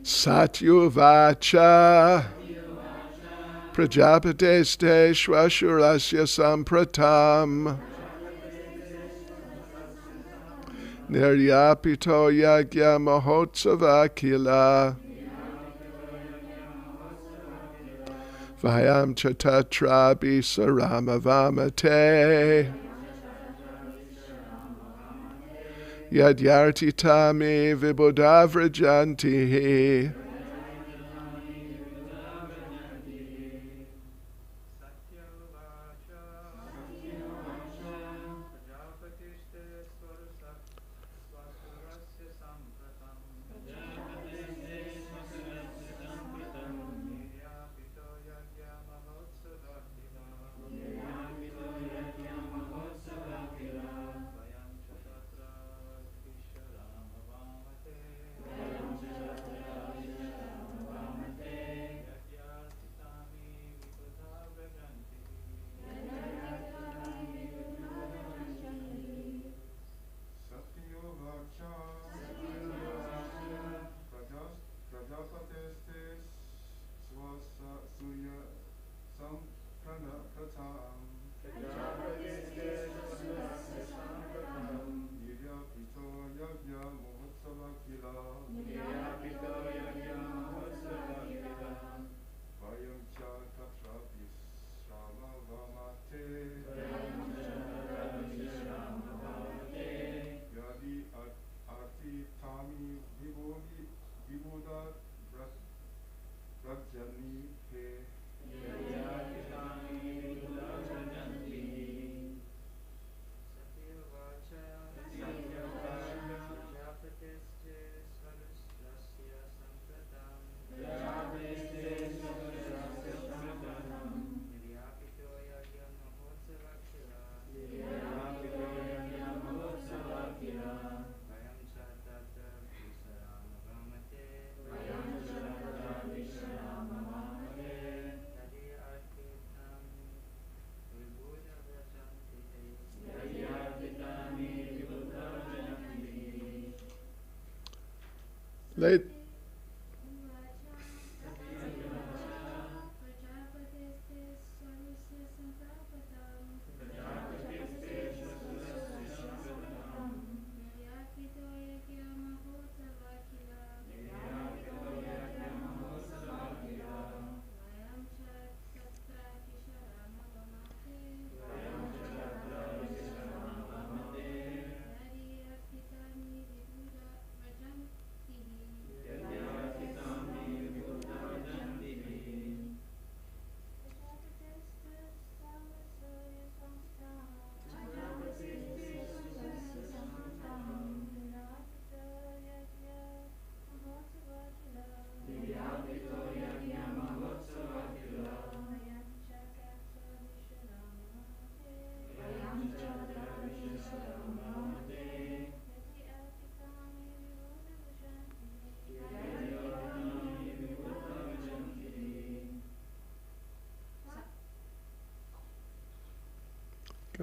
Satyuvacha Prajapateste Shvashurasya Sampratam Niryapito Yagya Mahotsava Kila Vayam Chatatrabi Saramavamate Yadyartitami Vibodavrajantihi Let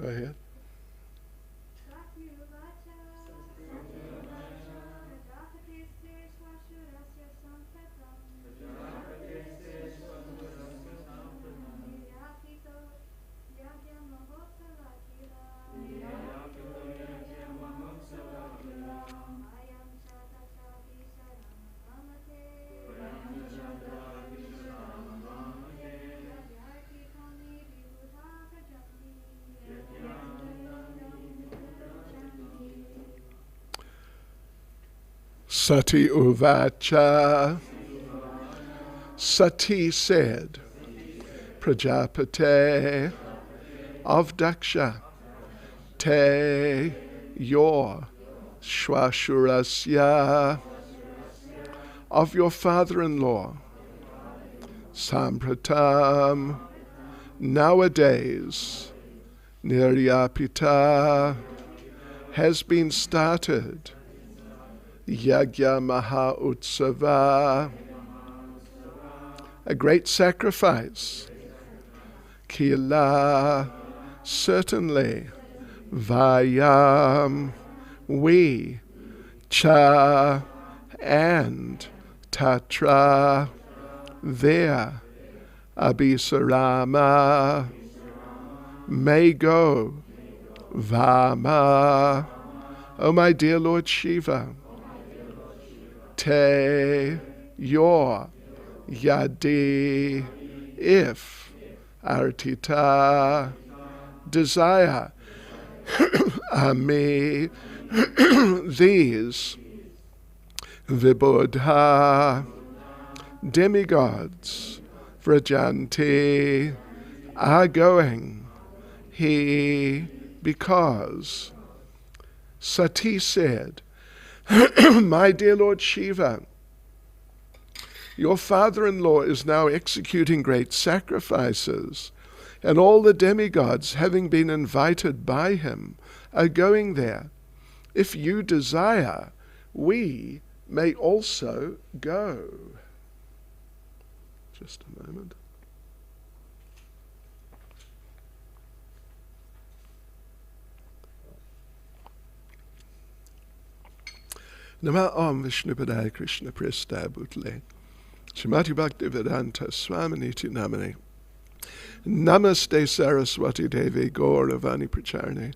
go ahead. Sati Uvacha. Sati said, Prajapate of Daksha, te your Shvashurasya of your father-in-law, Sampratam nowadays, Niryapita has been started, Yagya Maha Utsava, a great sacrifice, Kila, certainly, Vayam, we, Cha, and tatra, there Abhisarama may go, Vama, O my dear Lord Shiva, Te, your, Yadi, if, Artita, desire, Ami, these, Vibodha, demigods, Vrajanti, are going, he, because. Sati said, my dear Lord Shiva, your father-in-law is now executing great sacrifices, and all the demigods, having been invited by him, are going there. If you desire, we may also go. Just a moment. Nama Om Vishnupadaya Krishna Presta Bhutle Srimati Bhaktivedanta Swaminiti Namane Namaste Saraswati Devi Gauravani Pracharne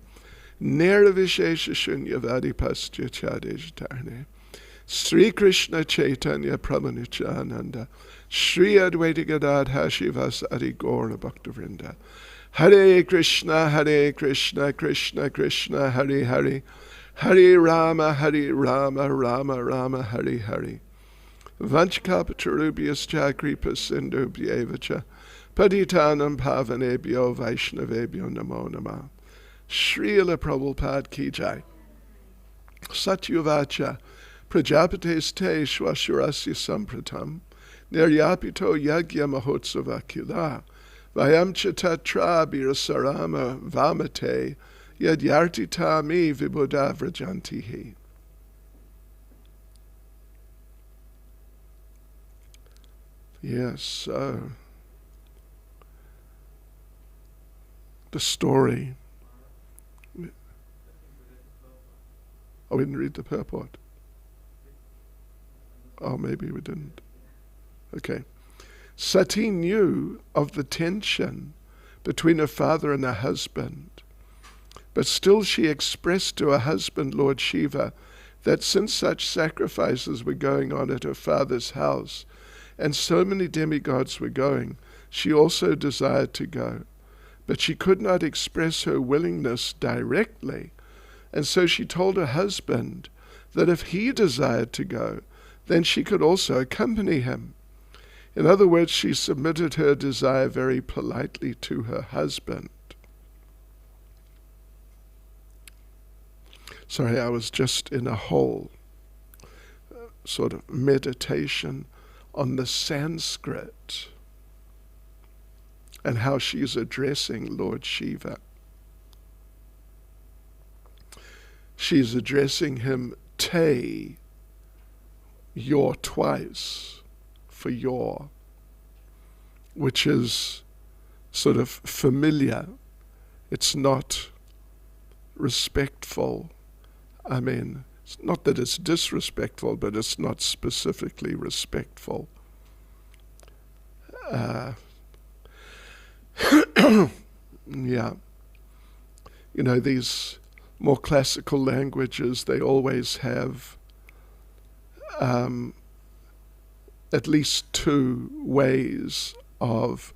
Nirvishesha Shunyavadi Pastya Chadejitarne Sri Krishna Chaitanya Prabhu Shri Advaita Gadadha Shivasadi Gaura Bhaktavrinda Hare Krishna, Krishna Krishna, Hare Hare Hare Rama, Rama Rama, Hare Hare. Vanchakapatarubhyascha kripa sindhubhyevacha patitanam pavanebhyo vaishnavebhyo namo namah. Srila Prabhupada ki jai. Satyavacha prajapates te shvashurasya sampratam niryapito yagya mahotsava kila vayam chatatra birasarama vamate yadyartita mi vibhuda vrajantihi. Yes, so the story. Oh, we didn't read the purport. Oh, maybe we didn't. Okay. Sati knew of the tension between a father and a husband, but still she expressed to her husband, Lord Shiva, that since such sacrifices were going on at her father's house, and so many demigods were going, she also desired to go. But she could not express her willingness directly, and so she told her husband that if he desired to go, then she could also accompany him. In other words, she submitted her desire very politely to her husband. Sorry, I was just in a whole sort of meditation on the Sanskrit and how she's addressing Lord Shiva. She's addressing him te, your twice, for your, which is sort of familiar. It's not respectful. I mean, it's not that it's disrespectful, but it's not specifically respectful. Yeah. You know, these more classical languages, they always have at least two ways of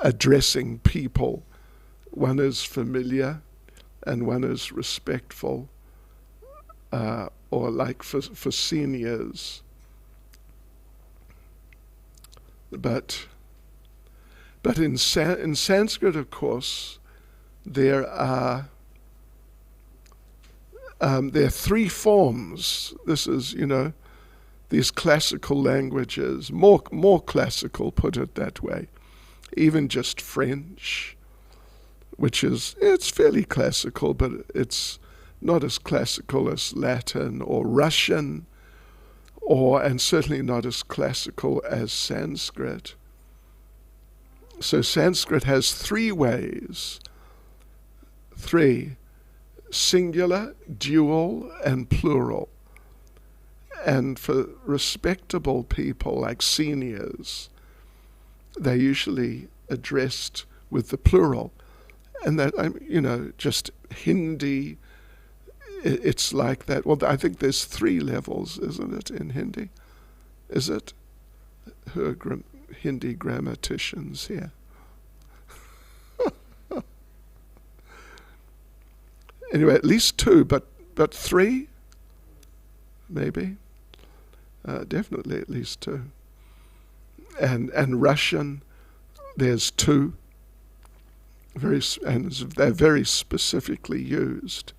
addressing people. One is familiar and one is respectful, or like for seniors. But in Sanskrit, of course, there are three forms. This is, these classical languages, more classical, put it that way. Even just French, which it's fairly classical, but it's not as classical as Latin or Russian, and certainly not as classical as Sanskrit. So Sanskrit has three ways. Three: singular, dual, and plural. And for respectable people like seniors, they're usually addressed with the plural. And that, just Hindi, it's like that. Well, I think there's 3 levels, isn't it, in Hindi? Is it? Who are Hindi grammaticians here? Anyway, at least 2, but 3, maybe. Definitely at least 2. And Russian, there's 2. And they're very specifically used.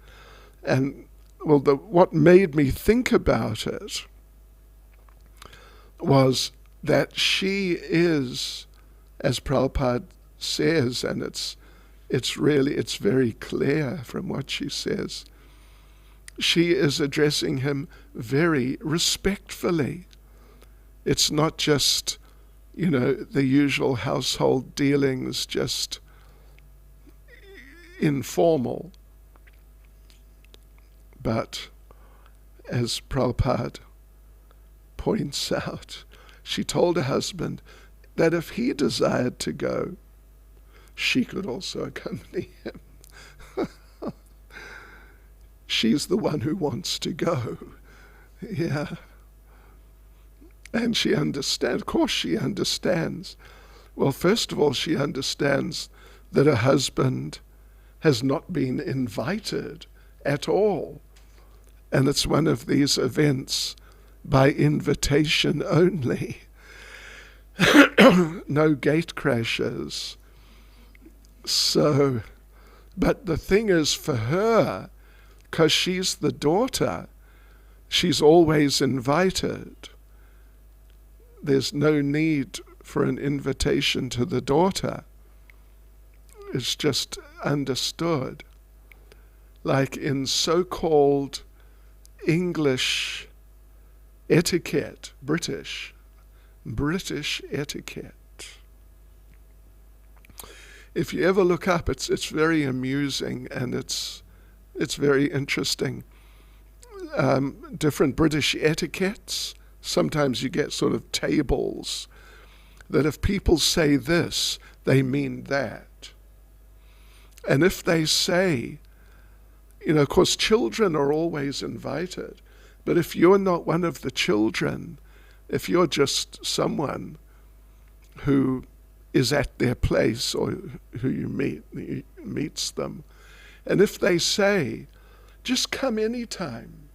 And well, what made me think about it was that she is, as Prabhupada says, and it's very clear from what she says, she is addressing him very respectfully. It's not just, the usual household dealings, just informal. But as Prabhupada points out, she told her husband that if he desired to go, she could also accompany him. She's the one who wants to go. Yeah. And she understands. Of course she understands. Well, first of all, she understands that her husband has not been invited at all. And it's one of these events by invitation only. No gate crashes. So, but the thing is, for her, because she's the daughter, she's always invited. There's no need for an invitation to the daughter. It's just understood. Like in so-called English etiquette, British etiquette. If you ever look up, it's very amusing and it's very interesting. Different British etiquettes. Sometimes you get sort of tables that if people say this, they mean that. And if they say, of course, children are always invited, but if you're not one of the children, if you're just someone who is at their place or who you meets them, and if they say, just come anytime,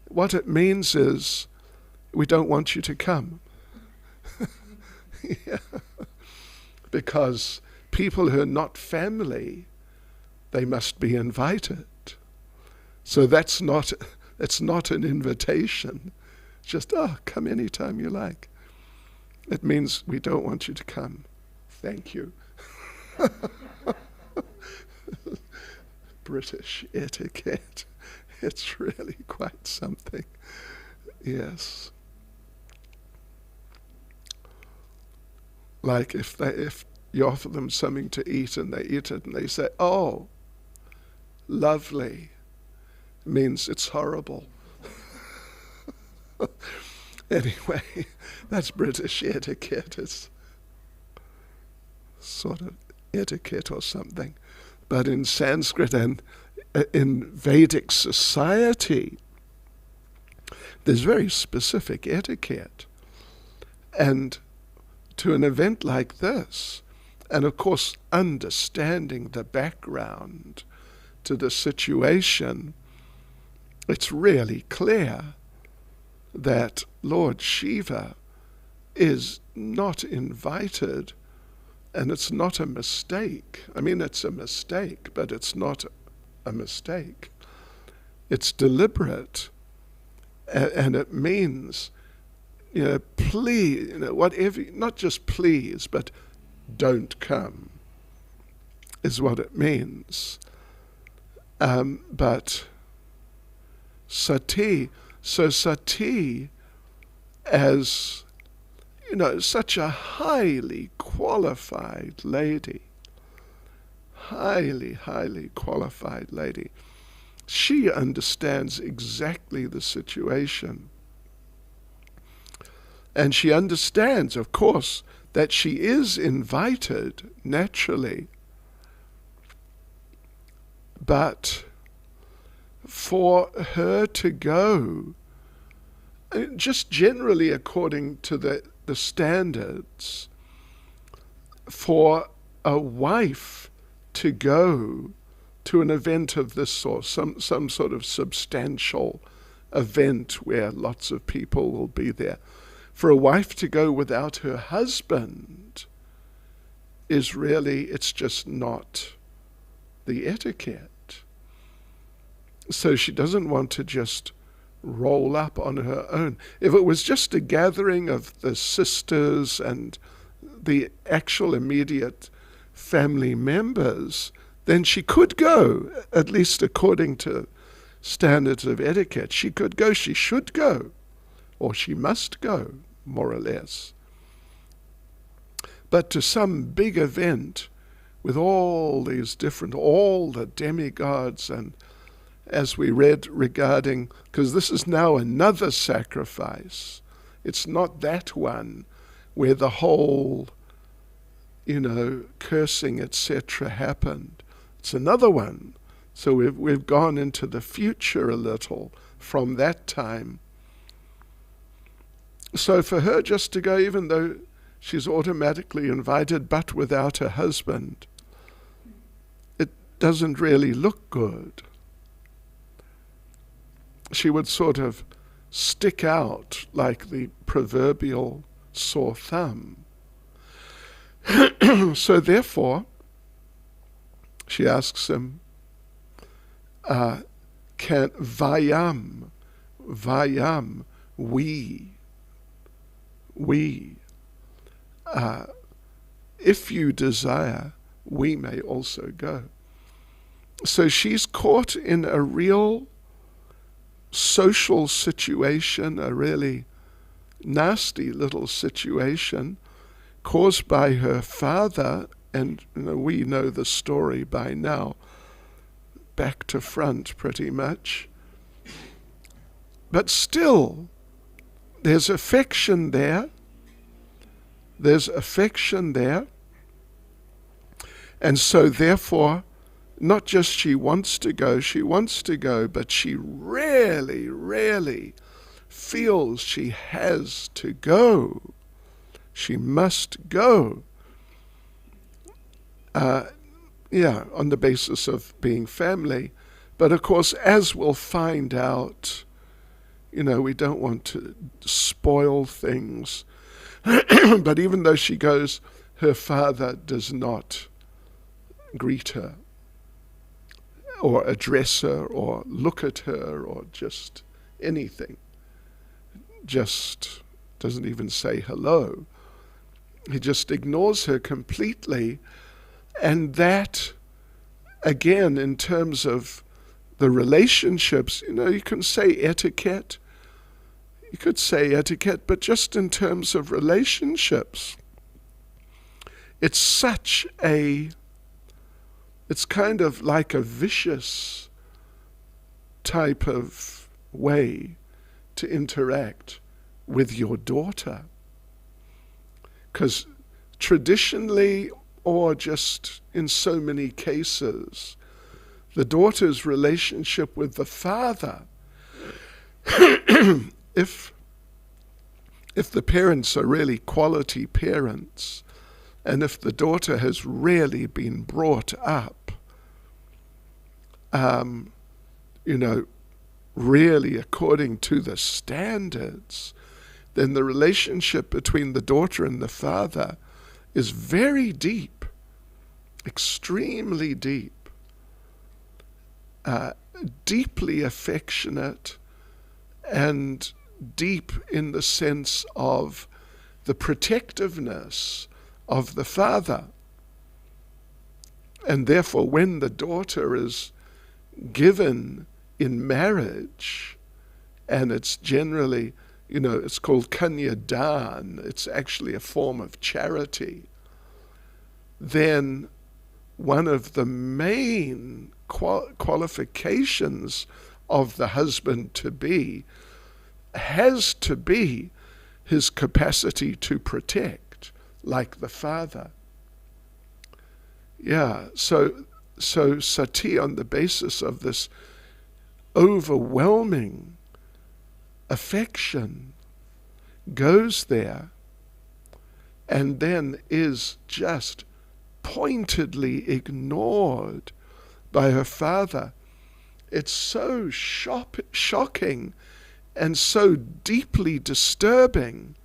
what it means is, we don't want you to come. Yeah. Because people who are not family, they must be invited. So that's not an invitation. Just, come anytime you like. It means we don't want you to come. Thank you. British etiquette. It's really quite something. Yes. Like if you offer them something to eat and they eat it and they say, oh, lovely, means it's horrible. Anyway, that's British etiquette. It's sort of etiquette or something. But in Sanskrit and in Vedic society, there's very specific etiquette. And to an event like this, and of course understanding the background to the situation, it's really clear that Lord Shiva is not invited, and it's not a mistake. I mean, it's a mistake, but it's not a mistake. It's deliberate, and it means, please, whatever, not just please, but don't come, is what it means. But sati, so sati as, such a highly qualified lady, highly qualified lady, she understands exactly the situation. And she understands, of course, that she is invited naturally. But for her to go, just generally according to the standards, for a wife to go to an event of this sort, some sort of substantial event where lots of people will be there, for a wife to go without her husband is really, it's just not the etiquette. So she doesn't want to just roll up on her own. If it was just a gathering of the sisters and the actual immediate family members, then she could go, at least according to standards of etiquette. She could go, she should go, or she must go, more or less. But to some big event with all these different, all the demigods, and as we read regarding, because this is now another sacrifice. It's not that one where the whole, cursing, etc. happened. It's another one. So we've gone into the future a little from that time. So for her just to go, even though she's automatically invited, but without her husband, it doesn't really look good. She would sort of stick out like the proverbial sore thumb. So therefore, she asks him, can vayam, we, if you desire, we may also go. So she's caught in a real social situation, a really nasty little situation caused by her father, and we know the story by now, back to front pretty much. But still, there's affection there. There's affection there. And so therefore, not just she wants to go, but she really, really feels she has to go. She must go. On the basis of being family. But of course, as we'll find out, we don't want to spoil things. But even though she goes, her father does not greet her, or address her, or look at her, or just anything. Just doesn't even say hello. He just ignores her completely. And that, again, in terms of the relationships, you can say etiquette. You could say etiquette, but just in terms of relationships, it's kind of like a vicious type of way to interact with your daughter. Because traditionally, or just in so many cases, the daughter's relationship with the father, if the parents are really quality parents, and if the daughter has really been brought up, really according to the standards, then the relationship between the daughter and the father is very deep, extremely deep, deeply affectionate, and deep in the sense of the protectiveness of the father. And therefore, when the daughter is given in marriage, and it's generally, it's called kanyadan, it's actually a form of charity, then one of the main qualifications of the husband-to-be has to be his capacity to protect, like the father. Yeah, so sati, on the basis of this overwhelming affection, goes there and then is just pointedly ignored by her father. It's so shocking and so deeply disturbing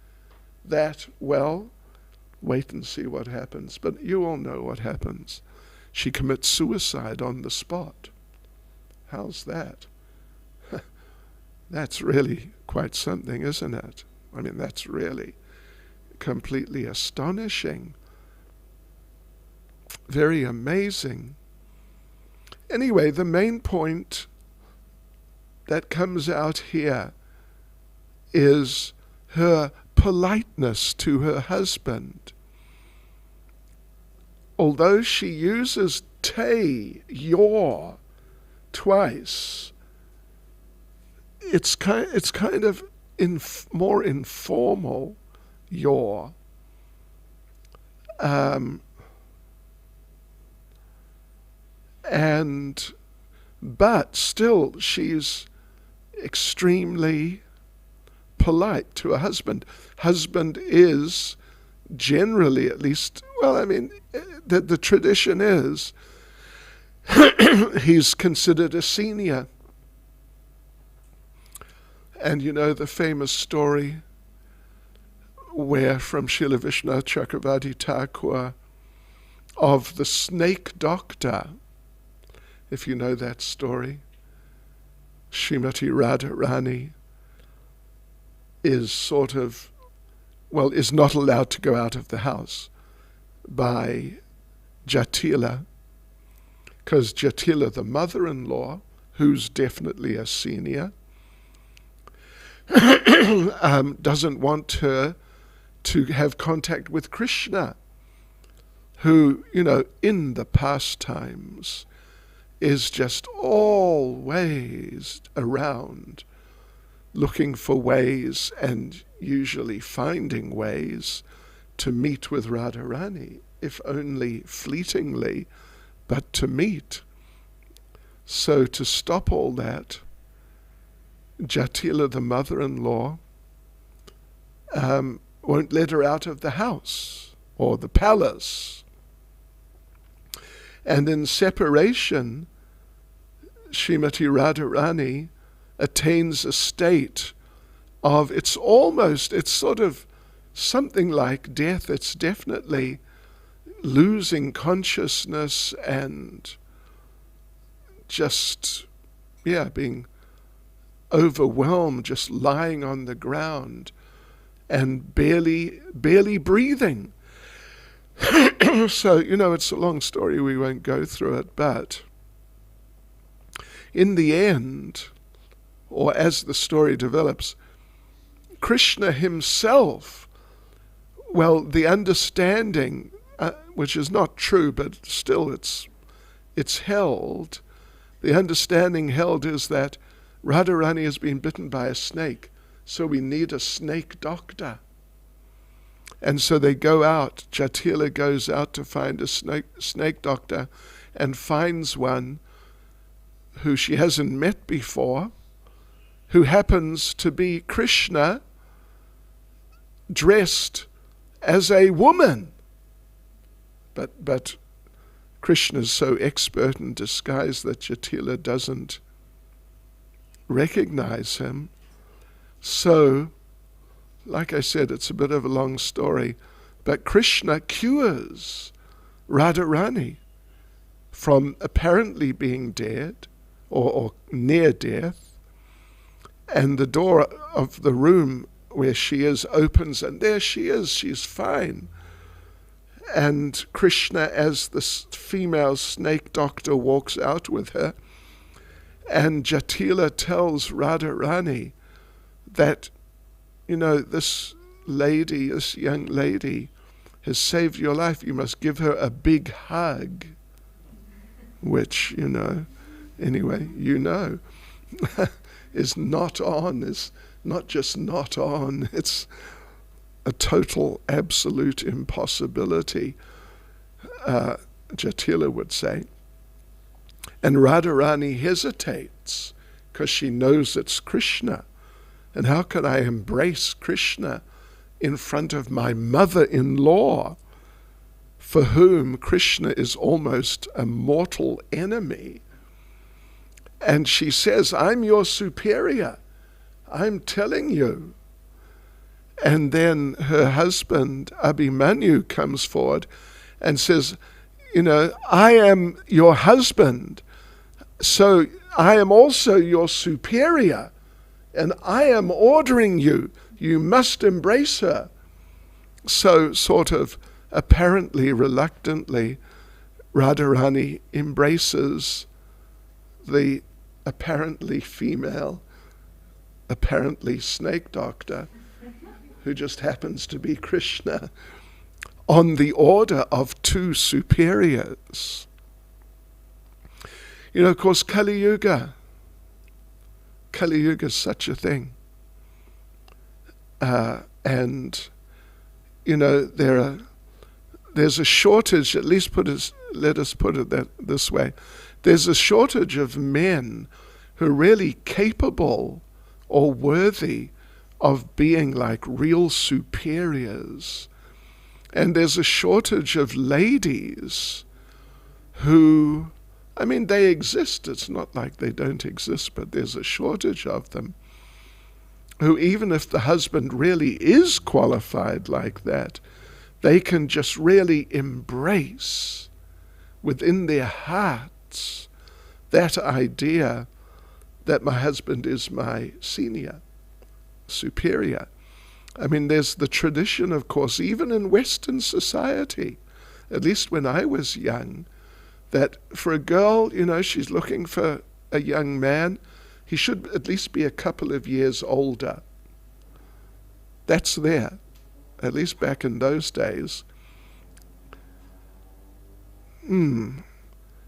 that, well, wait and see what happens. But you all know what happens. She commits suicide on the spot. How's that? That's really quite something, isn't it? I mean, that's really completely astonishing. Very amazing. Anyway, the main point that comes out here is her politeness to her husband. Although she uses te, your, twice, it's kind of more informal, your. But still she's extremely polite to her husband. Husband is generally, at least, well, I mean, the tradition is he's considered a senior. And you know the famous story where from Srila Vishnu Chakravarti Thakur of the snake doctor, if you know that story. Srimati Radharani is is not allowed to go out of the house by Jatila, because Jatila, the mother-in-law, who's definitely a senior, doesn't want her to have contact with Krishna, who, in the pastimes is just always around, looking for ways and usually finding ways to meet with Radharani, if only fleetingly, but to meet. So to stop all that, Jatila, the mother-in-law, won't let her out of the house or the palace. And in separation, Srimati Radharani attains a state of, it's sort of something like death. It's definitely losing consciousness and just, being overwhelmed, just lying on the ground and barely breathing. So, it's a long story, we won't go through it, but in the end, or as the story develops, Krishna himself, the understanding, which is not true, but still it's held, the understanding held is that Radharani has been bitten by a snake, so we need a snake doctor. And so they go out, Jatila goes out to find a snake doctor and finds one who she hasn't met before, who happens to be Krishna dressed as a woman. But Krishna is so expert in disguise that Jatila doesn't recognize him. So, like I said, it's a bit of a long story, but Krishna cures Radharani from apparently being dead or near death, and the door of the room where she is opens, and there she is, she's fine. And Krishna, as the female snake doctor, walks out with her, and Jatila tells Radharani that, this young lady has saved your life. You must give her a big hug, which, anyway, is not just not on. It's a total, absolute impossibility, Jatila would say. And Radharani hesitates because she knows it's Krishna. And how can I embrace Krishna in front of my mother-in-law, for whom Krishna is almost a mortal enemy? And she says, I'm your superior. I'm telling you. And then her husband, Abhimanyu, comes forward and says, I am your husband, so I am also your superior, and I am ordering you. You must embrace her. So sort of apparently reluctantly, Radharani embraces the apparently female, apparently snake doctor, who just happens to be Krishna, on the order of two superiors. Of course, Kali Yuga is such a thing. And there's a shortage, at least let us put it this way. There's a shortage of men who are really capable or worthy of being like real superiors. And there's a shortage of ladies who, they exist. It's not like they don't exist, but there's a shortage of them who, even if the husband really is qualified like that, they can just really embrace within their hearts that idea that my husband is my senior, superior. There's the tradition, of course, even in Western society, at least when I was young, that for a girl, she's looking for a young man, he should at least be a couple of years older. That's there, at least back in those days.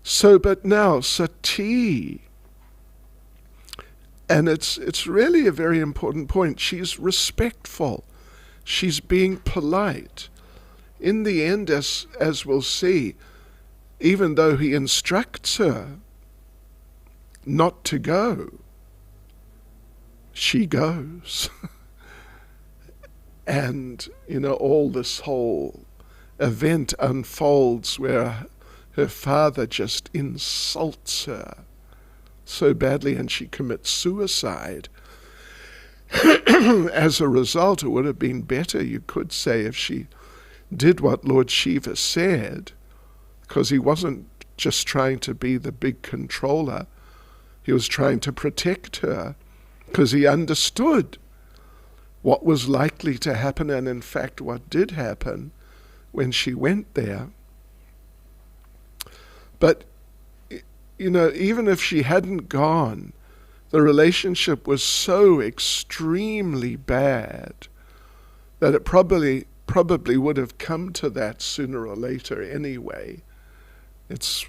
So, but now, Sati, and it's really a very important point. She's respectful. She's being polite. In the end, as we'll see, even though he instructs her not to go, she goes. And, all this whole event unfolds where her father just insults her so badly, and she commits suicide. As a result, it would have been better, you could say, if she did what Lord Shiva said, because he wasn't just trying to be the big controller. He was trying to protect her, because he understood what was likely to happen, and in fact what did happen when she went there. But even if she hadn't gone, the relationship was so extremely bad that it probably would have come to that sooner or later anyway. It's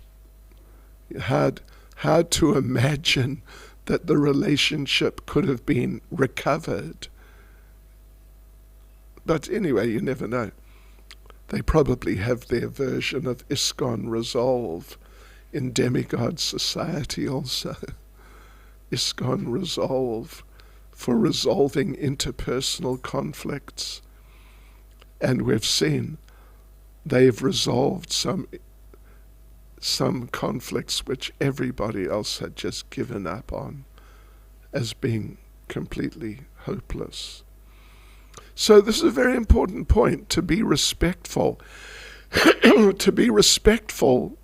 hard to imagine that the relationship could have been recovered. But anyway, you never know. They probably have their version of ISKCON Resolve in demigod society also. ISKCON Resolve for resolving interpersonal conflicts. And we've seen they've resolved some conflicts which everybody else had just given up on as being completely hopeless. So this is a very important point, to be respectful. To be respectful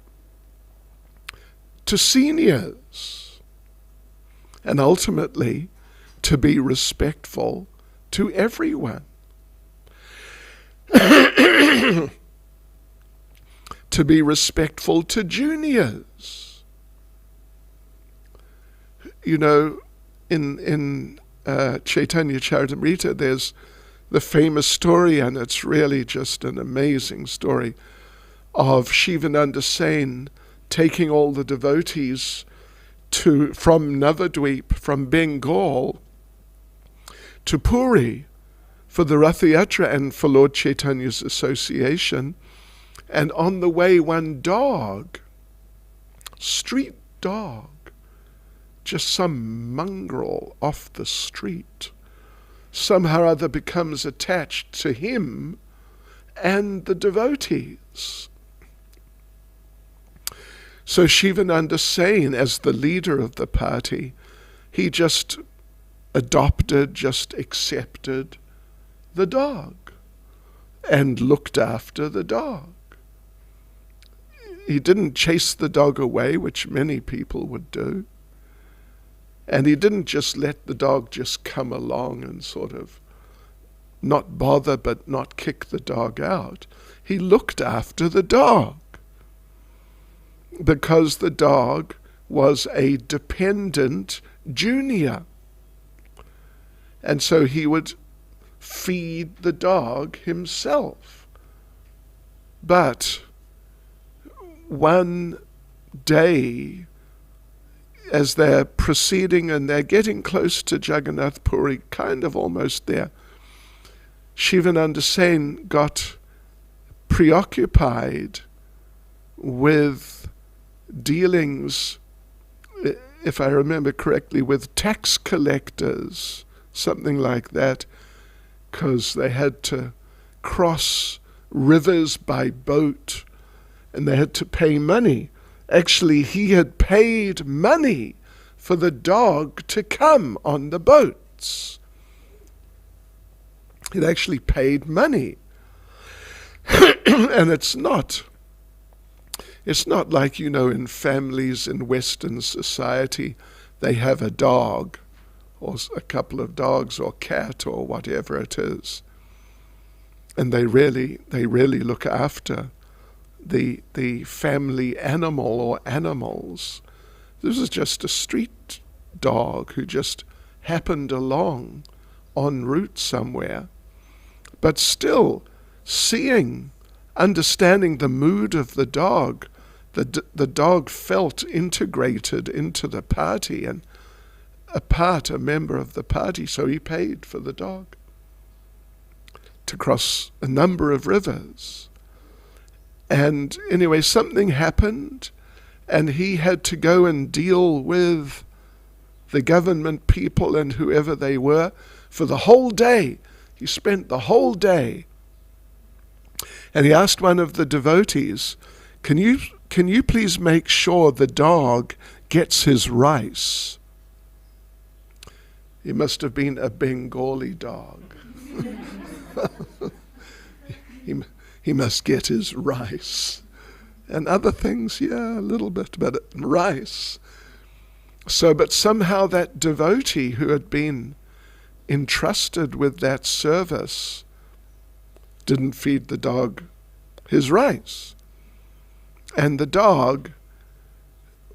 to seniors, and ultimately to be respectful to everyone. To be respectful to juniors. In Chaitanya Charitamrita, there's the famous story, and it's really just an amazing story, of Shivananda Sen taking all the devotees from Navadvip, from Bengal, to Puri for the Rath Yatra and for Lord Chaitanya's association. And on the way, one dog, street dog, just some mongrel off the street, somehow or other becomes attached to him and the devotees. So Shivananda Sen, as the leader of the party, he just adopted, just accepted the dog and looked after the dog. He didn't chase the dog away, which many people would do. And he didn't just let the dog just come along and sort of not bother but not kick the dog out. He looked after the dog because the dog was a dependent junior. And so he would feed the dog himself. But one day, as they're proceeding and they're getting close to Jagannath Puri, kind of almost there, Shivananda Sen got preoccupied with dealings, if I remember correctly, with tax collectors, something like that, because they had to cross rivers by boat and they had to pay money. Actually, he had paid money for the dog to come on the boats. He'd actually paid money. And it's not like, in families in Western society, they have a dog or a couple of dogs or cat or whatever it is. And they really look after the family animal or animals. This is just a street dog who just happened along en route somewhere. But still, understanding the mood of the dog, the dog felt integrated into the party and a member of the party, so he paid for the dog to cross a number of rivers. And anyway, something happened, and he had to go and deal with the government people and whoever they were for the whole day. He spent the whole day. And he asked one of the devotees, can you please make sure the dog gets his rice? He must have been a Bengali dog. He must get his rice. And other things, yeah, a little bit, but rice. So, but somehow that devotee who had been entrusted with that service didn't feed the dog his rice. And the dog,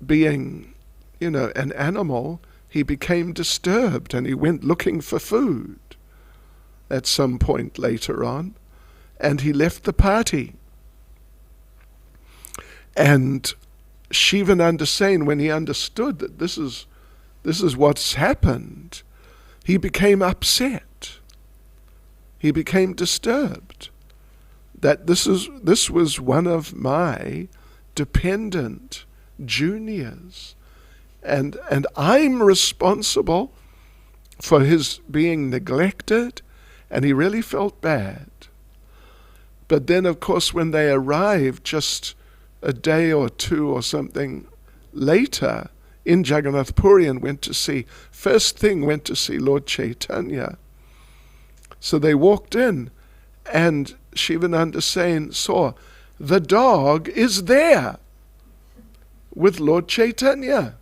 being, an animal, he became disturbed and he went looking for food at some point later on, and he left the party. And Shivananda Sen, when he understood that this is what's happened, he became upset. He became disturbed that this was one of my dependent juniors, and I'm responsible for his being neglected, and he really felt bad. But then, of course, when they arrived just a day or two or something later in Jagannath Puri and went to see Lord Chaitanya. So they walked in, and Shivananda Sen saw the dog is there with Lord Chaitanya.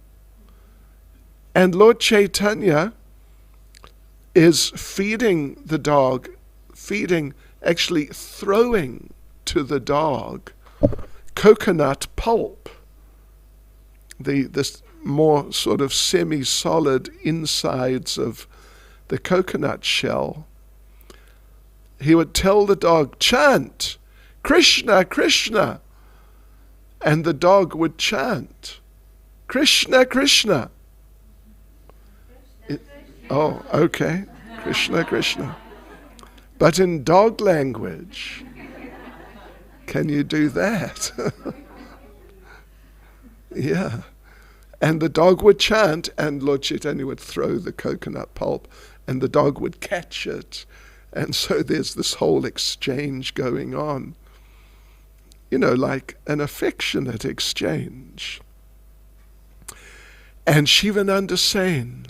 And Lord Chaitanya is feeding the dog, actually throwing to the dog coconut pulp, this more sort of semi-solid insides of the coconut shell. He would tell the dog, chant, Krishna, Krishna. And the dog would chant, Krishna, Krishna. Oh, okay, Krishna, Krishna. But in dog language, can you do that? Yeah. And the dog would chant, and Lord Chaitanya would throw the coconut pulp, and the dog would catch it. And so there's this whole exchange going on. Like an affectionate exchange. And Shivananda Sen,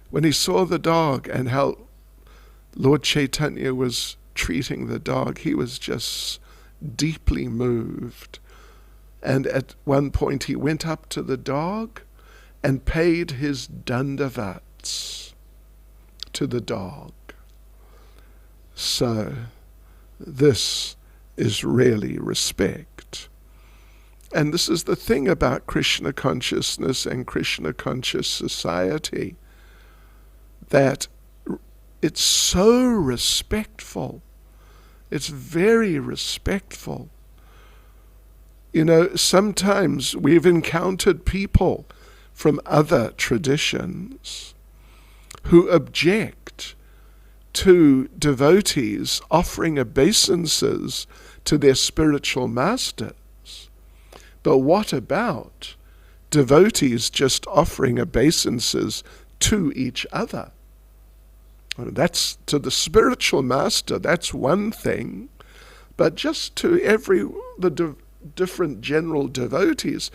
when he saw the dog and how Lord Chaitanya was treating the dog, he was just deeply moved. And at one point he went up to the dog and paid his dandavats to the dog. So this is really respect. And this is the thing about Krishna consciousness and Krishna conscious society, that it's so respectful. It's very respectful. Sometimes we've encountered people from other traditions who object to devotees offering obeisances to their spiritual masters. But what about devotees just offering obeisances to each other? That's to the spiritual master, that's one thing. But just to the different general devotees,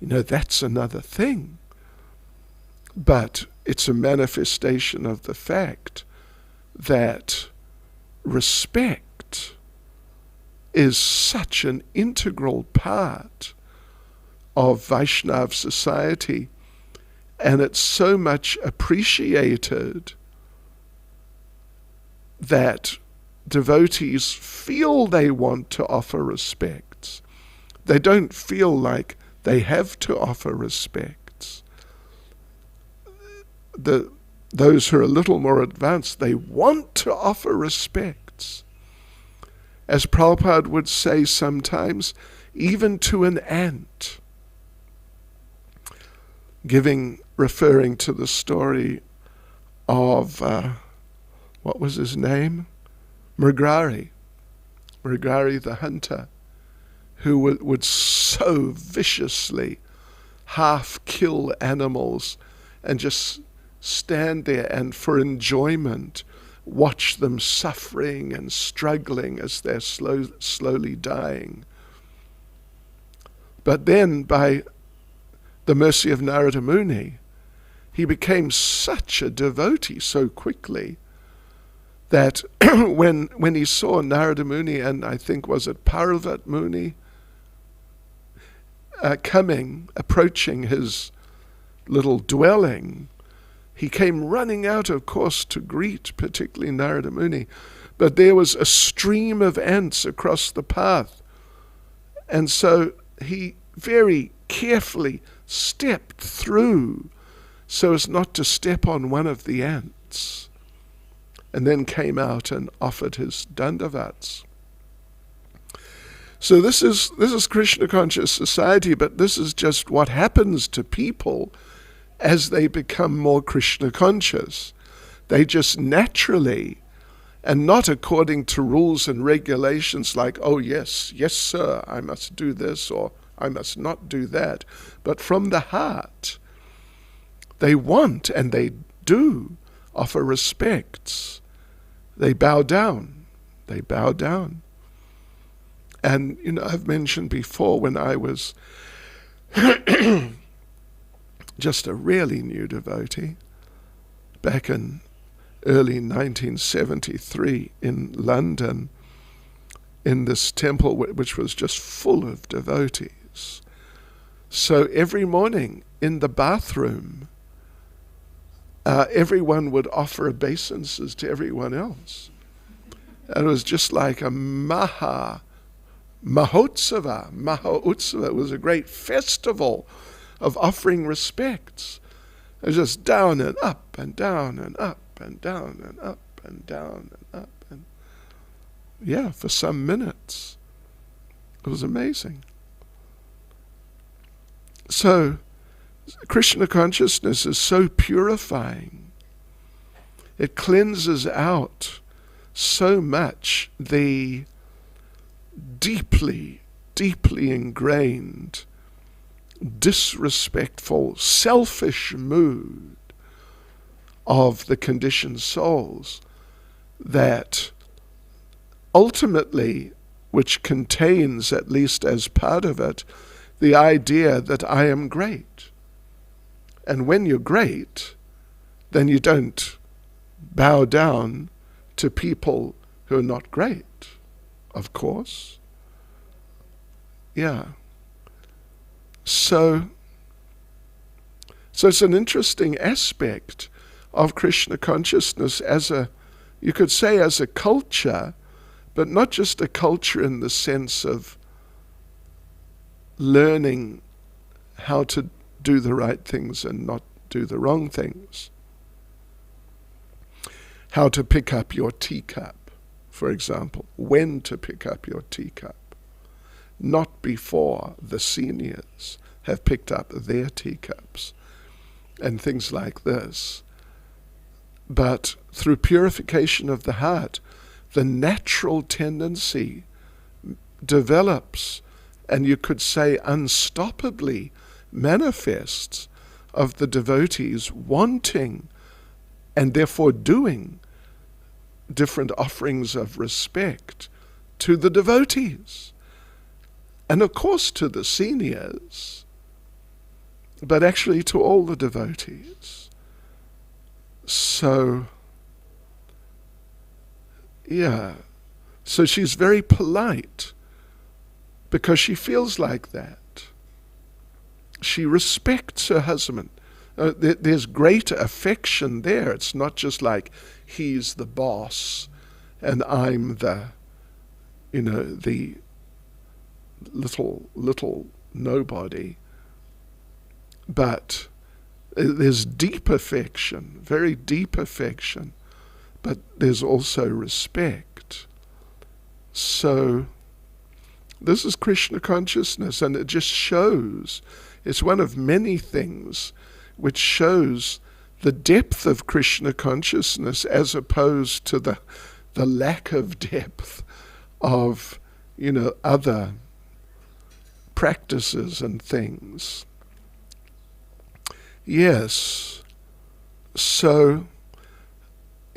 that's another thing. But it's a manifestation of the fact that respect is such an integral part of Vaishnav society, and it's so much appreciated that devotees feel they want to offer respects. They don't feel like they have to offer respects. Those who are a little more advanced, they want to offer respects. As Prabhupada would say sometimes, even to an ant. Referring to the story of, what was his name? Mrigari the hunter, who would so viciously half kill animals and just stand there and for enjoyment watch them suffering and struggling as they're slowly dying. But then by the mercy of Narada Muni, he became such a devotee so quickly that when he saw Narada Muni and I think was it Parvat Muni approaching his little dwelling, he came running out, of course, to greet particularly Narada Muni. But there was a stream of ants across the path. And so he very carefully stepped through so as not to step on one of the ants, and then came out and offered his dandavats. So this is Krishna conscious society, but this is just what happens to people as they become more Krishna conscious. They just naturally, and not according to rules and regulations like, oh yes, sir, I must do this or I must not do that, but from the heart, they want and they do offer respects. They bow down. And, I've mentioned before when I was just a really new devotee, back in early 1973 in London, in this temple which was just full of devotees. So every morning in the bathroom, everyone would offer obeisances to everyone else. And it was just like a Mahotsava. It was a great festival of offering respects. It was just down and up and down and up and down and up and down and up. And yeah, for some minutes. It was amazing. So, Krishna consciousness is so purifying. It cleanses out so much the deeply, deeply ingrained, disrespectful, selfish mood of the conditioned souls that ultimately, which contains, at least as part of it, the idea that I am great. And when you're great, then you don't bow down to people who are not great, of course. Yeah. So it's an interesting aspect of Krishna consciousness as you could say as a culture, but not just a culture in the sense of learning how to do the right things and not do the wrong things. How to pick up your teacup, for example. When to pick up your teacup. Not before the seniors have picked up their teacups and things like this. But through purification of the heart, the natural tendency develops, and you could say unstoppably manifests, of the devotees wanting and therefore doing different offerings of respect to the devotees. And of course to the seniors, but actually to all the devotees. So, yeah. So she's very polite because she feels like that. She respects her husband. There's great affection there. It's not just like he's the boss and I'm the little nobody. But there's deep affection, very deep affection, but there's also respect. So this is Krishna consciousness, and it just shows, it's one of many things which shows the depth of Krishna consciousness as opposed to the lack of depth of, other practices and things. Yes. So,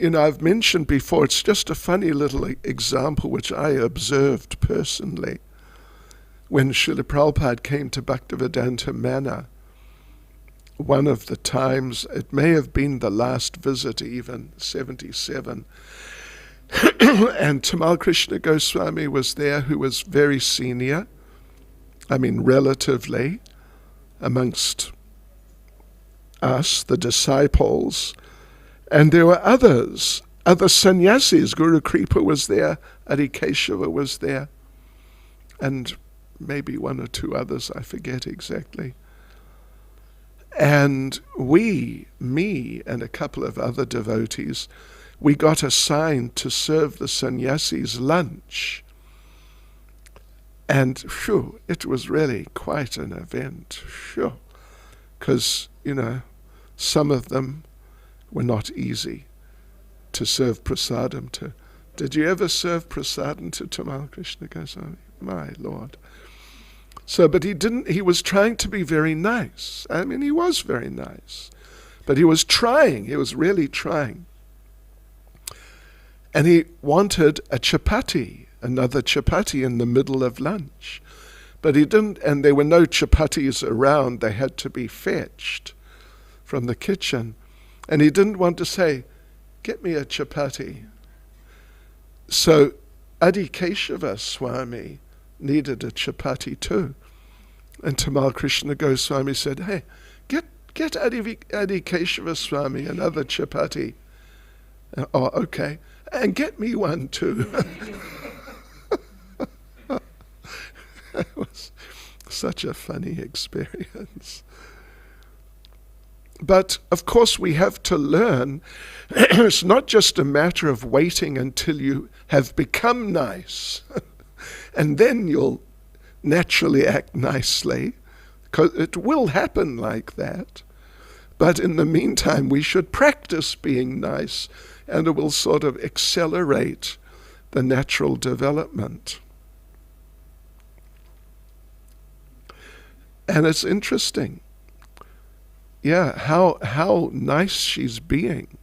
I've mentioned before, it's just a funny little example which I observed personally when Srila Prabhupada came to Bhaktivedanta Manor. One of the times, it may have been the last visit even, 77, and Tamal Krishna Goswami was there, who was very senior, relatively, amongst us, the disciples, and there were other sannyasis. Guru Kripa was there, Adi Keshava was there, and maybe one or two others, I forget exactly. And me and a couple of other devotees, we got assigned to serve the sannyasis lunch. And it was really quite an event, because, some of them were not easy to serve prasadam to. Did you ever serve prasadam to Tamal Krishna Goswami? My Lord. So, but he was trying to be very nice. He was very nice. But he was really trying. And he wanted a chapati, another chapati in the middle of lunch. But he didn't, and there were no chapatis around, they had to be fetched from the kitchen. And he didn't want to say, get me a chapati. So Adi Keshava Swami needed a chapati too. And Tamal Krishna Goswami said, hey, get Adi Keshava Swami another chapati. Oh, okay. And get me one too. It was such a funny experience. But of course we have to learn, it's not just a matter of waiting until you have become nice and then you'll naturally act nicely, because it will happen like that. But in the meantime, we should practice being nice and it will sort of accelerate the natural development. And it's interesting, how nice she's being.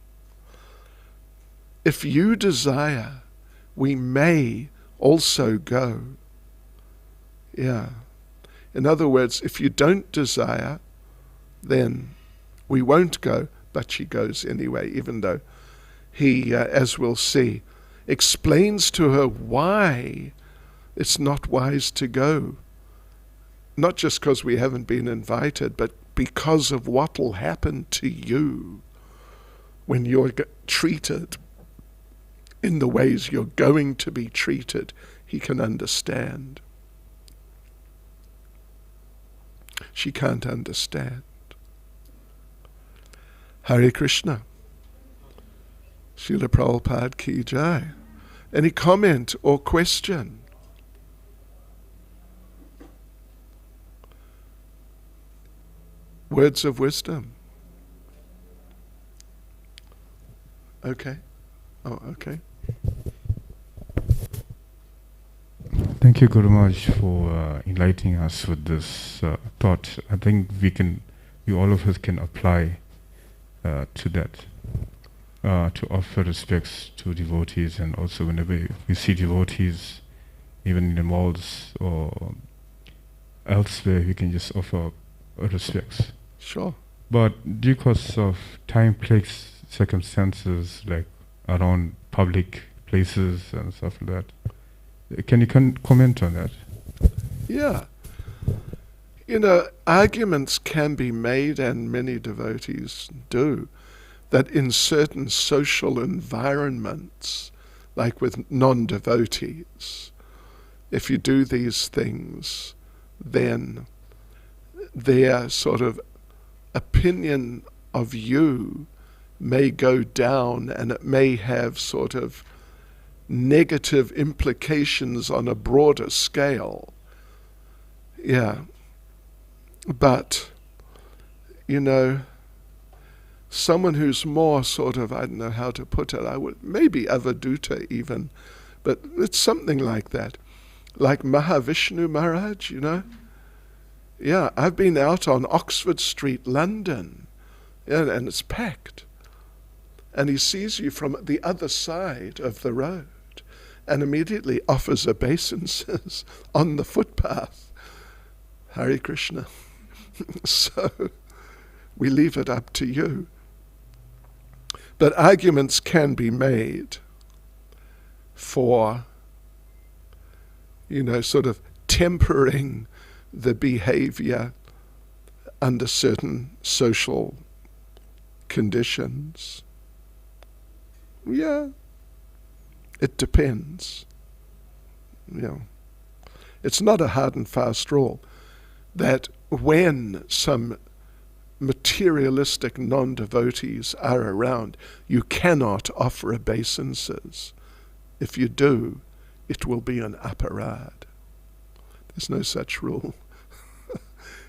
If you desire, we may also go. Yeah. In other words, if you don't desire, then we won't go, but she goes anyway, even though he, as we'll see, explains to her why it's not wise to go. Not just because we haven't been invited, but because of what will happen to you when you're treated in the ways you're going to be treated. He can understand. She can't understand. Hare Krishna. Srila Prabhupada ki jai. Any comment or question? Words of wisdom. Okay. Oh, okay. Thank you, Guru Maharaj, for enlightening us with this thought. I think we all of us can apply to that, to offer respects to devotees, and also whenever we see devotees, even in the malls or elsewhere, we can just offer respects. Sure. But due because of time, place, circumstances, like around public places and stuff like that, can you comment on that? Yeah. Arguments can be made, and many devotees do, that in certain social environments, like with non-devotees, if you do these things, then their sort of opinion of you may go down, and it may have sort of negative implications on a broader scale. Yeah. But, someone who's more sort of, I don't know how to put it, maybe Avadhuta even, but it's something like that. Like Mahavishnu Maharaj, Yeah, I've been out on Oxford Street, London, and it's packed. And he sees you from the other side of the road and immediately offers obeisances on the footpath. Hare Krishna. So we leave it up to you. But arguments can be made for, sort of tempering the behavior under certain social conditions. Yeah, it depends. It's not a hard and fast rule that when some materialistic non-devotees are around, you cannot offer obeisances. If you do, it will be an aparad. There's no such rule.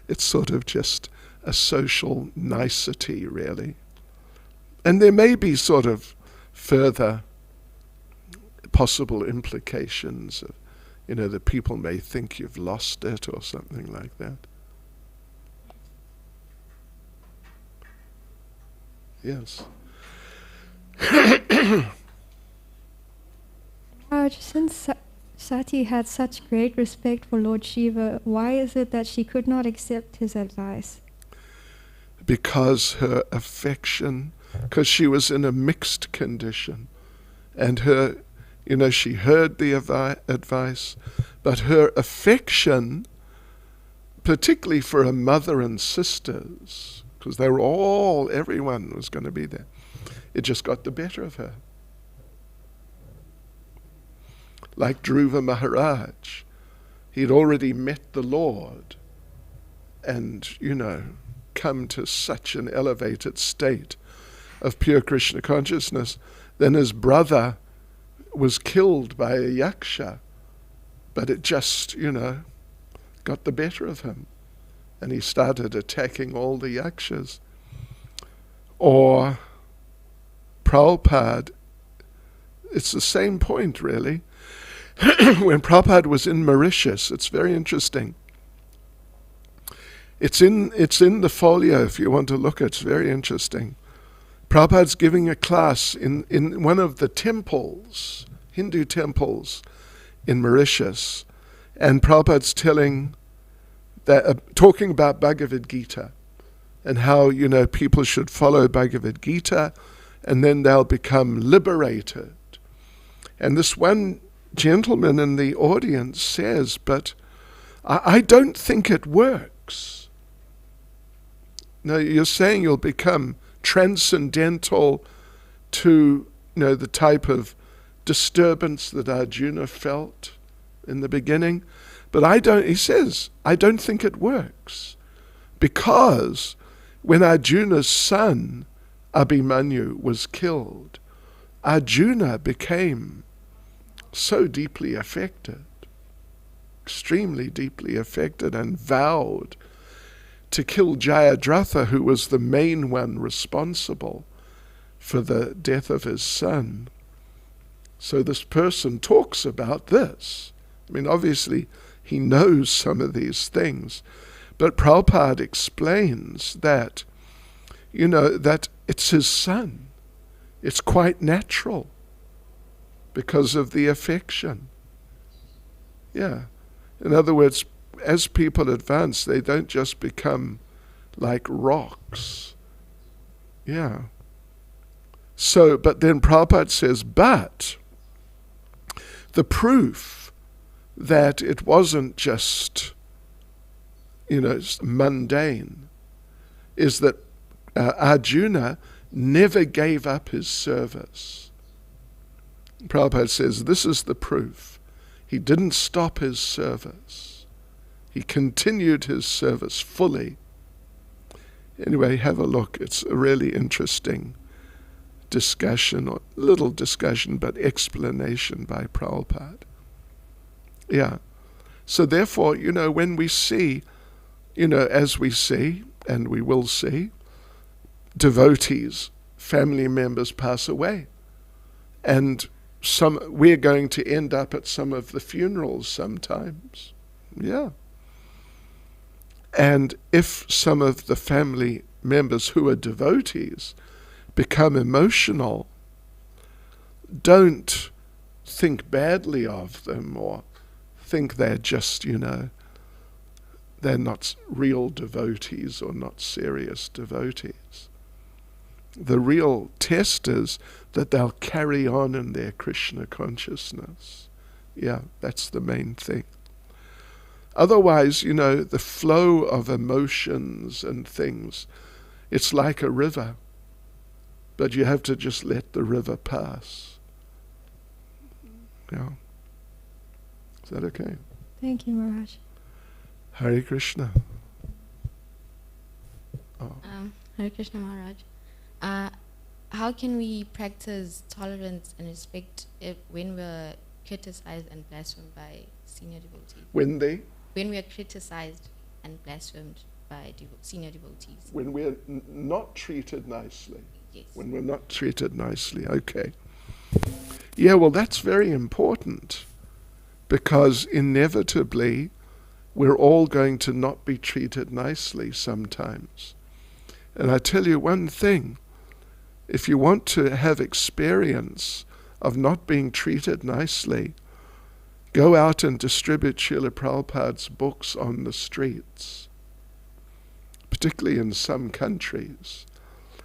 It's sort of just a social nicety, really. And there may be sort of further possible implications of, that people may think you've lost it or something like that. Yes. Since Sati had such great respect for Lord Shiva, why is it that she could not accept his advice? Because her affection, because she was in a mixed condition, and her, she heard the advice, but her affection, particularly for her mother and sisters, because they were everyone was going to be there, it just got the better of her. Like Dhruva Maharaj, he'd already met the Lord and, come to such an elevated state of pure Krishna consciousness. Then his brother was killed by a yaksha, but it just, got the better of him. And he started attacking all the yakshas. Or Prabhupada It's the same point, really. When Prabhupada was in Mauritius, it's very interesting. It's in the folio if you want to look. It's very interesting. Prabhupada's giving a class in one of the temples, Hindu temples in Mauritius, and Prabhupada's talking about Bhagavad Gita and how, people should follow Bhagavad Gita and then they'll become liberated. And this one gentleman in the audience says, but I don't think it works. No, you're saying you'll become transcendental to, the type of disturbance that Arjuna felt in the beginning. But he says, I don't think it works. Because when Arjuna's son, Abhimanyu, was killed, Arjuna became so deeply affected, extremely deeply affected, and vowed to kill Jayadratha, who was the main one responsible for the death of his son. So this person talks about this. I mean, obviously, he knows some of these things. But Prabhupada explains that, that it's his son. It's quite natural because of the affection. Yeah. In other words, as people advance, they don't just become like rocks. Yeah. So, but then Prabhupada says, but the proof that it wasn't just, mundane is that Arjuna never gave up his service. Prabhupada says, this is the proof. He didn't stop his service. He continued his service fully. Anyway, have a look. It's a really interesting discussion, or little discussion, but explanation by Prabhupada. Yeah. So therefore, when we see, as we see, and we will see, devotees, family members pass away. And we're going to end up at some of the funerals sometimes. Yeah. And if some of the family members who are devotees become emotional, don't think badly of them or think they're just, they're not real devotees or not serious devotees. The real test is that they'll carry on in their Krishna consciousness. Yeah, that's the main thing. Otherwise, the flow of emotions and things, it's like a river, but you have to just let the river pass. Yeah. Is that okay? Thank you, Maharaj. Hare Krishna. Oh. Hare Krishna, Maharaj. How can we practice tolerance and respect when we're criticized and blasphemed by senior devotees? When we are criticized and blasphemed by senior devotees. When we're not treated nicely. Yes. When we're not treated nicely, okay. Yeah, well, that's very important, because inevitably we're all going to not be treated nicely sometimes. And I tell you one thing, if you want to have experience of not being treated nicely, go out and distribute Srila Prabhupada's books on the streets, particularly in some countries,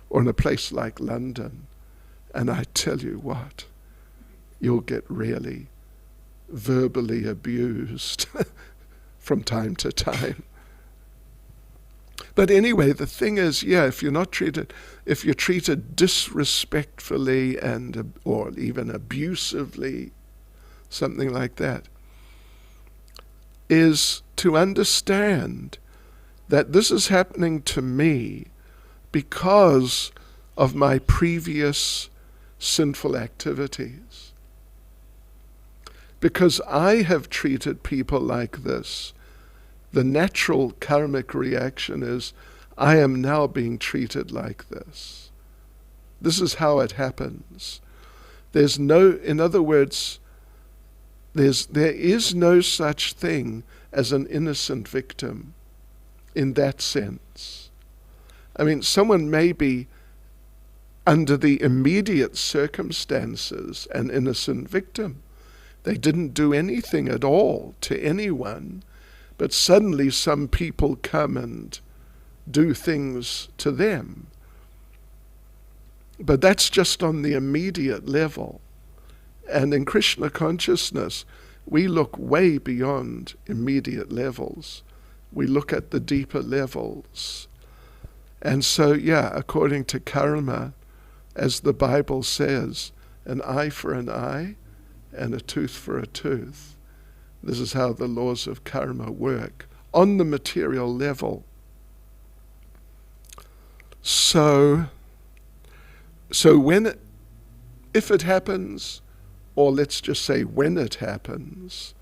or in a place like London. And I tell you what, you'll get really verbally abused from time to time. But anyway, the thing is, if you're treated disrespectfully or even abusively, something like that, is to understand that this is happening to me because of my previous sinful activities. Because I have treated people like this, the natural karmic reaction is, I am now being treated like this. This is how it happens. There's no, in other words, there is no such thing as an innocent victim in that sense. I mean, someone may be, under the immediate circumstances, an innocent victim. They didn't do anything at all to anyone, but suddenly some people come and do things to them. But that's just on the immediate level. And in Krishna consciousness, we look way beyond immediate levels. We look at the deeper levels. And so, according to karma, as the Bible says, an eye for an eye and a tooth for a tooth. This is how the laws of karma work on the material level. So if it happens, or let's just say when it happens,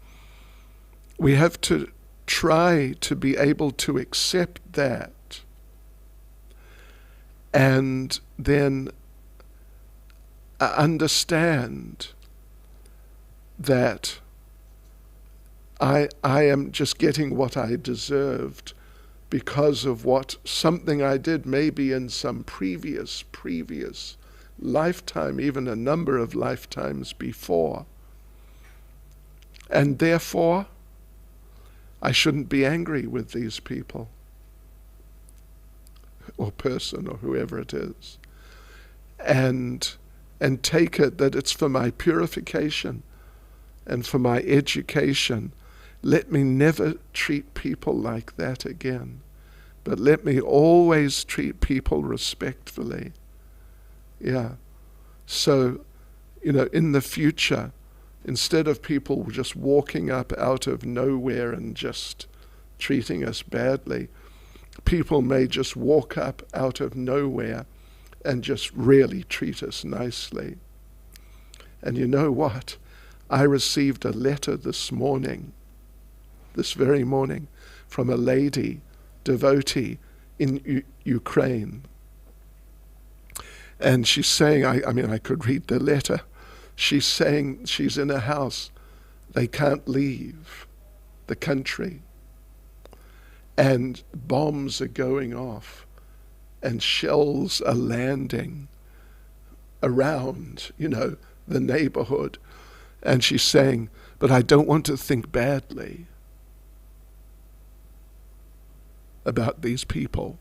we have to try to be able to accept that, and then understand that I am just getting what I deserved because of something I did maybe in some previous lifetime, even a number of lifetimes before. And therefore, I shouldn't be angry with these people or person or whoever it is. And take it that it's for my purification and for my education. Let me never treat people like that again, but let me always treat people respectfully. So, in the future, instead of people just walking up out of nowhere and just treating us badly, people may just walk up out of nowhere and just really treat us nicely. And you know what? I received a letter this very morning, from a lady, devotee in Ukraine. And she's saying, I could read the letter. She's saying she's in a house. They can't leave the country. And bombs are going off. And shells are landing around, the neighborhood. And she's saying, but I don't want to think badly about these people.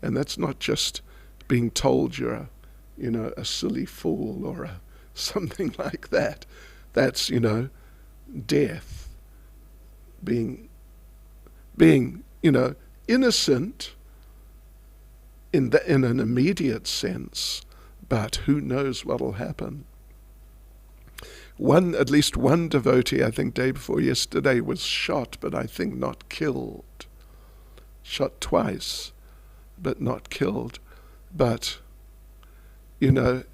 And that's not just being told you're a silly fool or something like that. That's, death. Being innocent in an immediate sense, but who knows what'll happen. At least one devotee, I think day before yesterday, was shot, but I think not killed. Shot twice, but not killed. But, it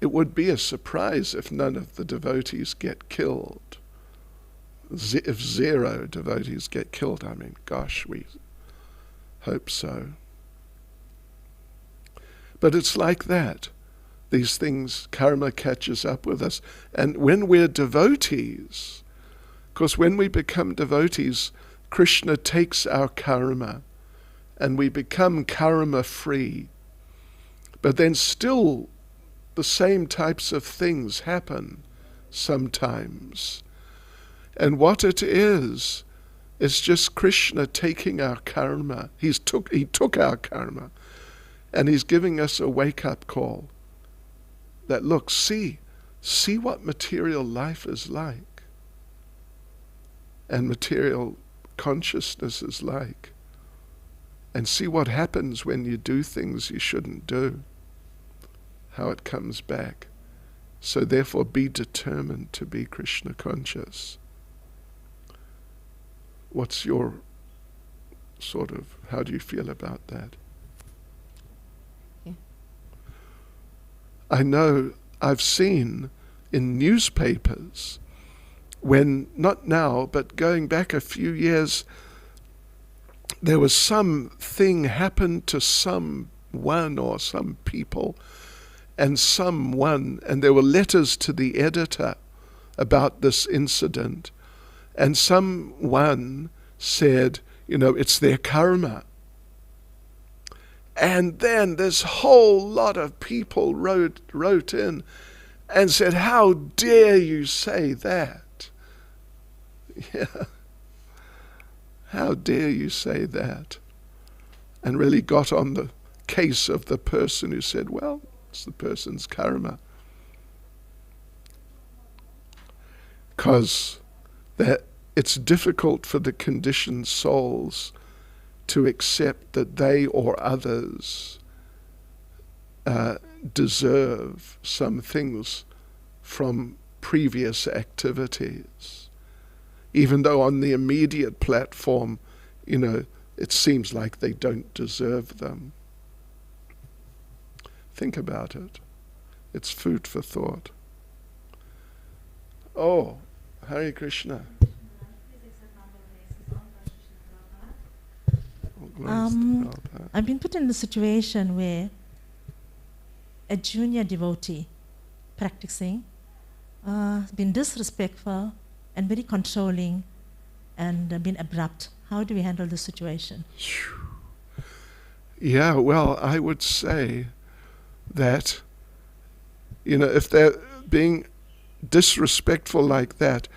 would be a surprise if none of the devotees get killed. If 0 devotees get killed, gosh, we hope so. But it's like that. These things, karma catches up with us. And when we're devotees, because when we become devotees, Krishna takes our karma and we become karma free. But then still the same types of things happen sometimes. And what it is just Krishna taking our karma. He took our karma, and he's giving us a wake-up call. That look, see what material life is like, and material consciousness is like, and see what happens when you do things you shouldn't do, how it comes back. So therefore be determined to be Krishna conscious. What's your how do you feel about that? Yeah. I know I've seen in newspapers when, not now, but going back a few years, there was something happened to someone or some people and there were letters to the editor about this incident, and someone said, it's their karma. And then this whole lot of people wrote in and said, how dare you say that? Yeah. How dare you say that? And really got on the case of the person who said, well, it's the person's karma. Because that it's difficult for the conditioned souls to accept that they or others deserve some things from previous activities. Even though on the immediate platform, it seems like they don't deserve them. Think about it. It's food for thought. Oh, Hare Krishna. I've been put in a situation where a junior devotee practicing has been disrespectful and very controlling and been abrupt. How do we handle the situation? Yeah, well, I would say that, if they're being disrespectful like that,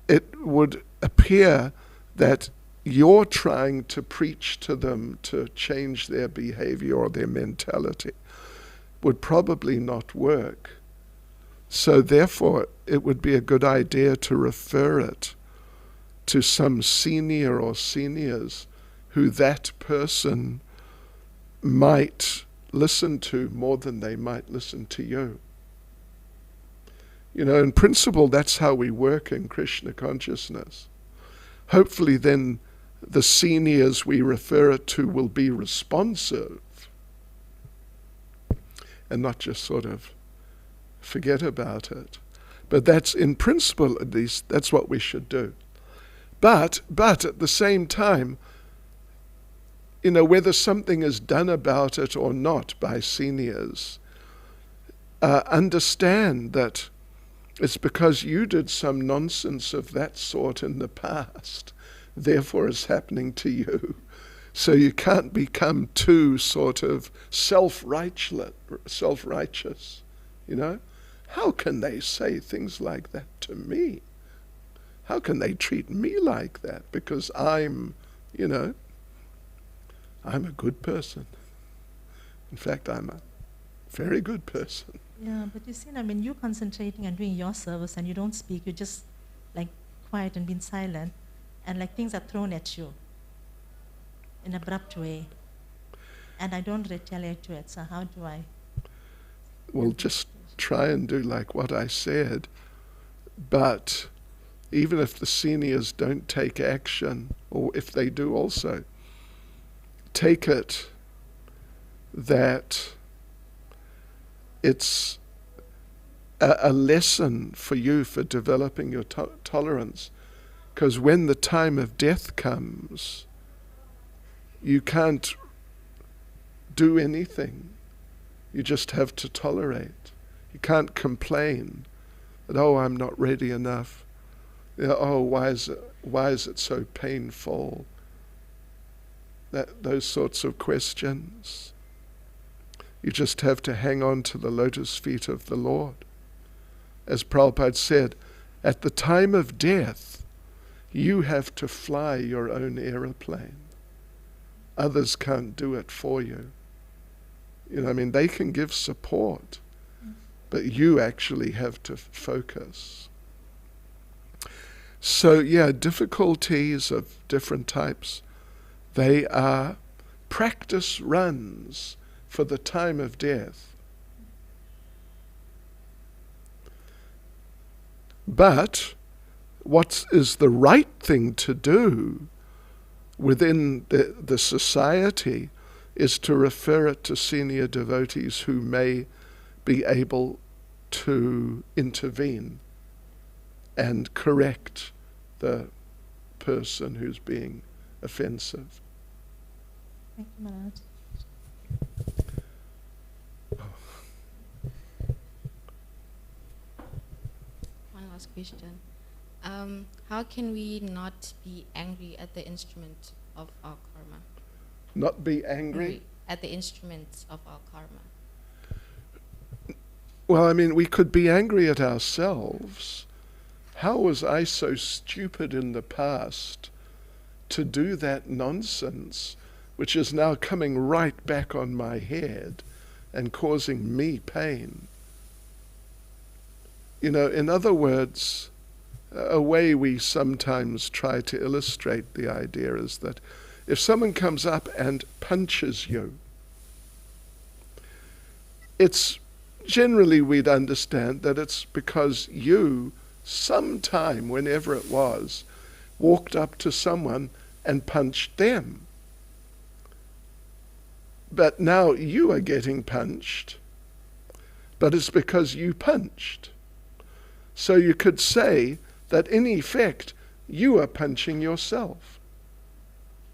it would appear that you're trying to preach to them to change their behavior or their mentality. Would probably not work. So therefore, it would be a good idea to refer it to some senior or seniors who that person might listen to more than they might listen to you. In principle, that's how we work in Krishna consciousness. Hopefully then the seniors we refer it to will be responsive and not just sort of forget about it. But that's, in principle at least, that's what we should do. But at the same time, whether something is done about it or not by seniors, understand that it's because you did some nonsense of that sort in the past, therefore it's happening to you. So you can't become too sort of self-righteous, How can they say things like that to me? How can they treat me like that? Because I'm a good person. In fact, I'm a very good person. Yeah, but you see, you're concentrating and doing your service and you don't speak, you're just quiet and being silent, and things are thrown at you in an abrupt way. And I don't retaliate to it, so how do I? Well, just try and do like what I said, but even if the seniors don't take action, or if they do also, take it that it's a lesson for you for developing your tolerance. Because when the time of death comes, you can't do anything. You just have to tolerate. You can't complain that, I'm not ready enough. Why is it so painful? Those sorts of questions. You just have to hang on to the lotus feet of the Lord. As Prabhupada said, at the time of death, you have to fly your own aeroplane. Others can't do it for you. They can give support, but you actually have to focus. So difficulties of different types, they are practice runs for the time of death. But what is the right thing to do within the society is to refer it to senior devotees who may be able to intervene and correct the person who's being offensive. Thank you, Maharaj. last question. How can we not be angry at the instrument of our karma? Not be angry? At the instruments of our karma. Well, I mean, we could be angry at ourselves. How was I so stupid in the past to do that nonsense, which is now coming right back on my head and causing me pain? You know, in other words, a way we sometimes try to illustrate the idea is that if someone comes up and punches you, it's generally we'd understand that it's because you, sometime, whenever it was, walked up to someone and punched them. But now you are getting punched, but it's because you punched. So you could say that in effect, you are punching yourself.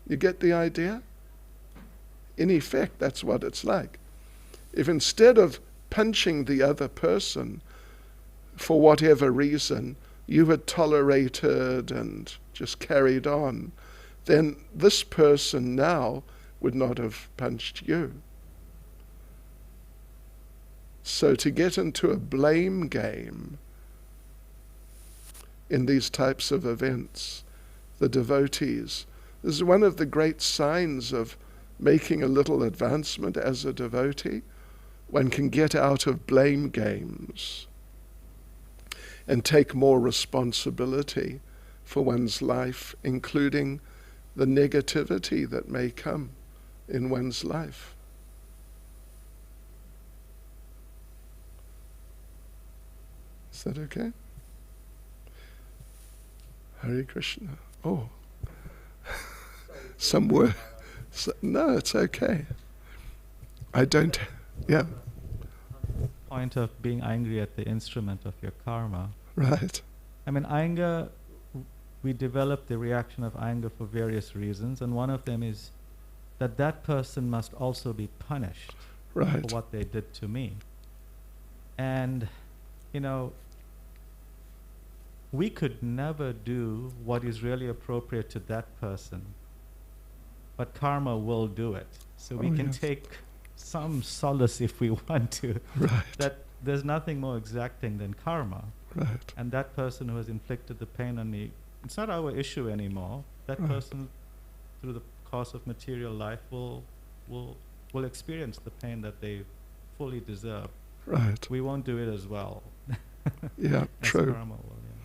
You get the idea? In effect, that's what it's like. If instead of punching the other person for whatever reason, you had tolerated and just carried on, then this person now would not have punched you. So to get into a blame game in these types of events, the devotees, this is one of the great signs of making a little advancement as a devotee. One can get out of blame games and take more responsibility for one's life, including the negativity that may come in one's life. Is that okay? Hare Krishna. Oh, some word. No, it's okay. I don't. Yeah. Point of being angry at the instrument of your karma. Right. I mean, anger, we develop the reaction of anger for various reasons, and one of them is that that person must also be punished Right. for what they did to me. And, you know, we could never do what is really appropriate to that person, but karma will do it. So we can take some solace, if we want to, Right. that there's nothing more exacting than karma. Right. And that person who has inflicted the pain on me, it's not our issue anymore. That Right. person, through the course of material life, will experience the pain that they fully deserve. Right. We won't do it as well. Yeah, as true. karma will, yeah.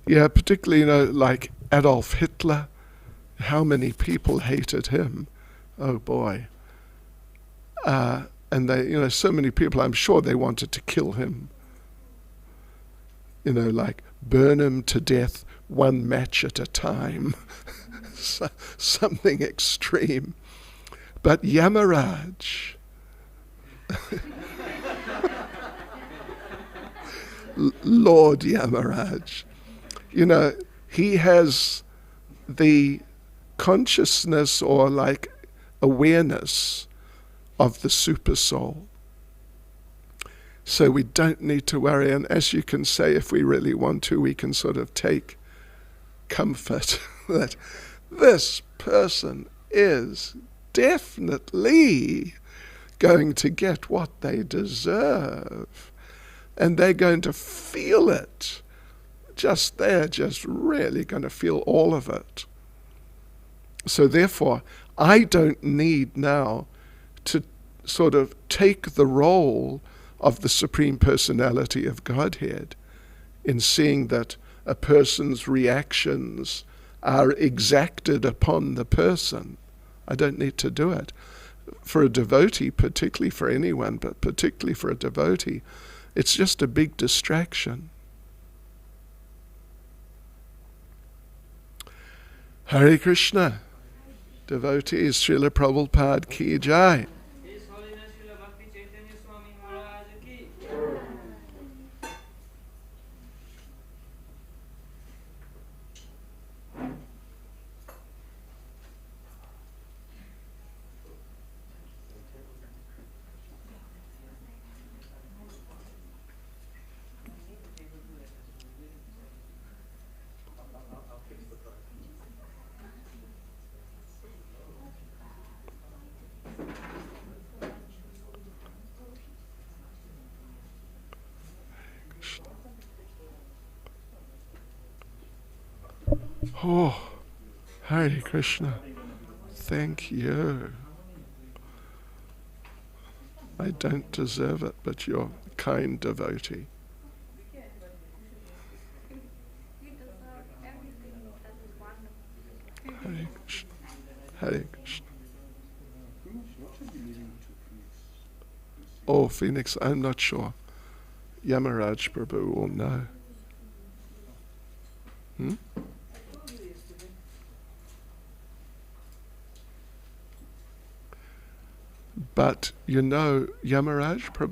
Yeah, particularly, you know, like Adolf Hitler, how many people hated him. Oh boy. And they, you know, so many people, I'm sure they wanted to kill him. You know, like burn him to death one match at a time. Something extreme. But Yamaraj, Lord Yamaraj, you know, he has the consciousness or like awareness of the super soul. So we don't need to worry, and as you can say, if we really want to, we can sort of take comfort that this person is definitely going to get what they deserve, and they're going to feel it. They're just really going to feel all of it. So therefore, I don't need now to sort of take the role of the Supreme Personality of Godhead in seeing that a person's reactions are exacted upon the person. I don't need to do it. For a devotee, particularly for anyone, but particularly for a devotee, it's just a big distraction. Hare Krishna. Devotees, Srila Prabhupada ki jai. Oh, Hare Krishna. Thank you. I don't deserve it, but you're a kind devotee. Hare Krishna. Hare Krishna. Oh, Phoenix, I'm not sure. Yamaraj Prabhu will know. But you know, Yamaraj Prabhu